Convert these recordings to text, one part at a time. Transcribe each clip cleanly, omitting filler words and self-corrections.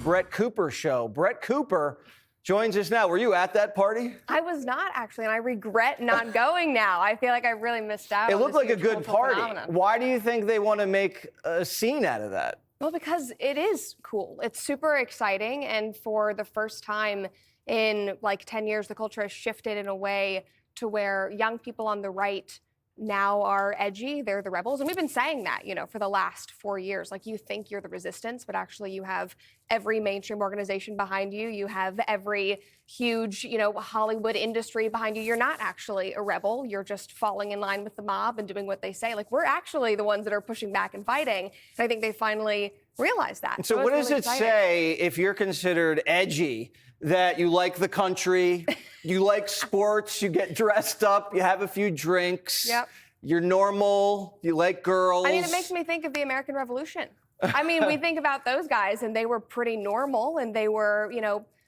Brett Cooper show. Brett Cooper joins us now. Were you at that party? I was not, actually, and I regret not going now. I feel like I really missed out. It on looked this like a huge good cultural party. phenomenon. Why do you think they want to make a scene out of that? Well, because it is cool. It's super exciting, and for the first time in like 10 years, the culture has shifted in a way to where young people on the right now are edgy. They're the rebels. And we've been saying that, for the last 4 years. Like, you think you're the resistance, but actually you have every mainstream organization behind you. You have every huge, Hollywood industry behind you. You're not actually a rebel. You're just falling in line with the mob and doing what they say. Like, we're actually the ones that are pushing back and fighting. And I think they finally realized that. So what does it say if you're considered edgy, that you like the country, you like sports, you get dressed up, you have a few drinks, Yep. You're normal, you like girls? I mean, it makes me think of the American Revolution. I mean, we think about those guys, and they were pretty normal, and they were,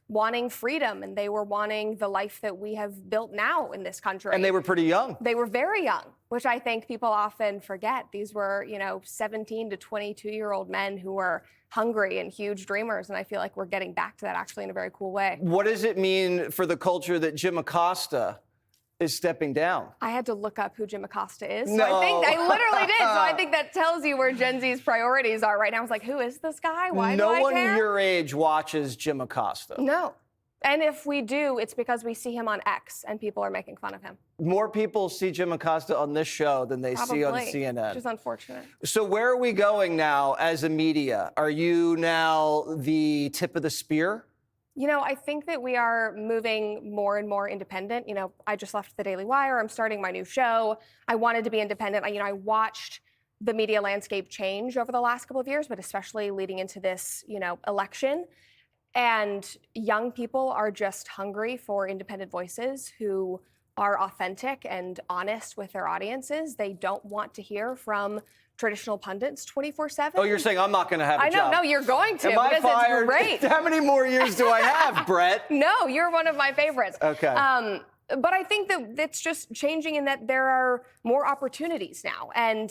wanting freedom, and they were wanting the life that we have built now in this country. And they were pretty young. They were very young, which I think people often forget. These were, 17 to 22-year-old men who were hungry and huge dreamers, and I feel like we're getting back to that actually in a very cool way. What does it mean for the culture that Jim Acosta is stepping down? I had to look up who Jim Acosta is. So No. I literally did. So I think that tells you where Gen Z's priorities are right now. I was like, who is this guy? Why do I care? No one your age watches Jim Acosta. No. And if we do, it's because we see him on X and people are making fun of him. More people see Jim Acosta on this show than they see on CNN. Which is unfortunate. So where are we going now as a media? Are you now the tip of the spear? I think that we are moving more and more independent. I just left the Daily Wire. I'm starting my new show. I wanted to be independent. I watched the media landscape change over the last couple of years, but especially leading into this, election. And young people are just hungry for independent voices who are authentic and honest with their audiences. They don't want to hear from traditional pundits 24/7. Oh, you're saying I'm not going to have a job? I know. No, you're going to. Am I because fired? It's great. How many more years do I have, Brett? No, you're one of my favorites. Okay. But I think that it's just changing in that there are more opportunities now. And,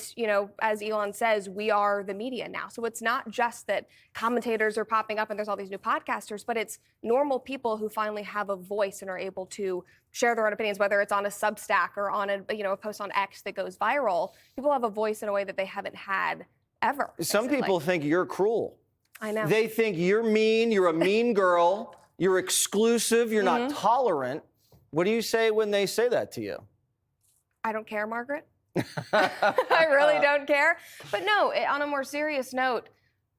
as Elon says, we are the media now. So it's not just that commentators are popping up and there's all these new podcasters, but it's normal people who finally have a voice and are able to share their own opinions, whether it's on a Substack or on a post on X that goes viral. People have a voice in a way that they haven't had ever. Some people think you're cruel. I know. They think you're mean, you're a mean girl, you're exclusive, you're not tolerant. What do you say when they say that to you? I don't care, Margaret. I really don't care. But no, on a more serious note,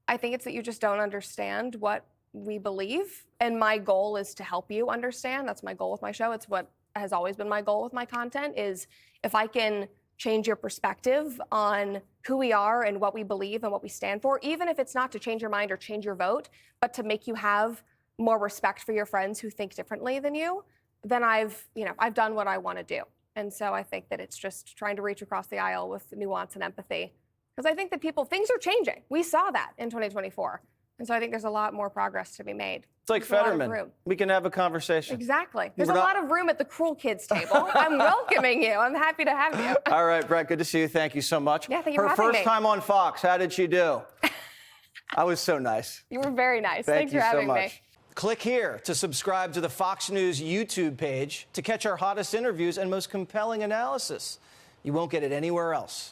I think it's that you just don't understand what we believe. And my goal is to help you understand. That's my goal with my show. It's what has always been my goal with my content, is if I can change your perspective on who we are and what we believe and what we stand for, even if it's not to change your mind or change your vote, but to make you have more respect for your friends who think differently than you, then I've done what I want to do. And so I think that it's just trying to reach across the aisle with nuance and empathy. Because I think that things are changing. We saw that in 2024. And so I think there's a lot more progress to be made. It's like Fetterman. We can have a conversation. Exactly. There's a lot of room at the Cruel Kids table. I'm welcoming you. I'm happy to have you. All right, Brett, good to see you. Thank you so much. Yeah, thank you for having me. Her first time on Fox, how did she do? I was so nice. You were very nice. Thank Thanks you for having so much. me. Click here to subscribe to the Fox News YouTube page to catch our hottest interviews and most compelling analysis. You won't get it anywhere else.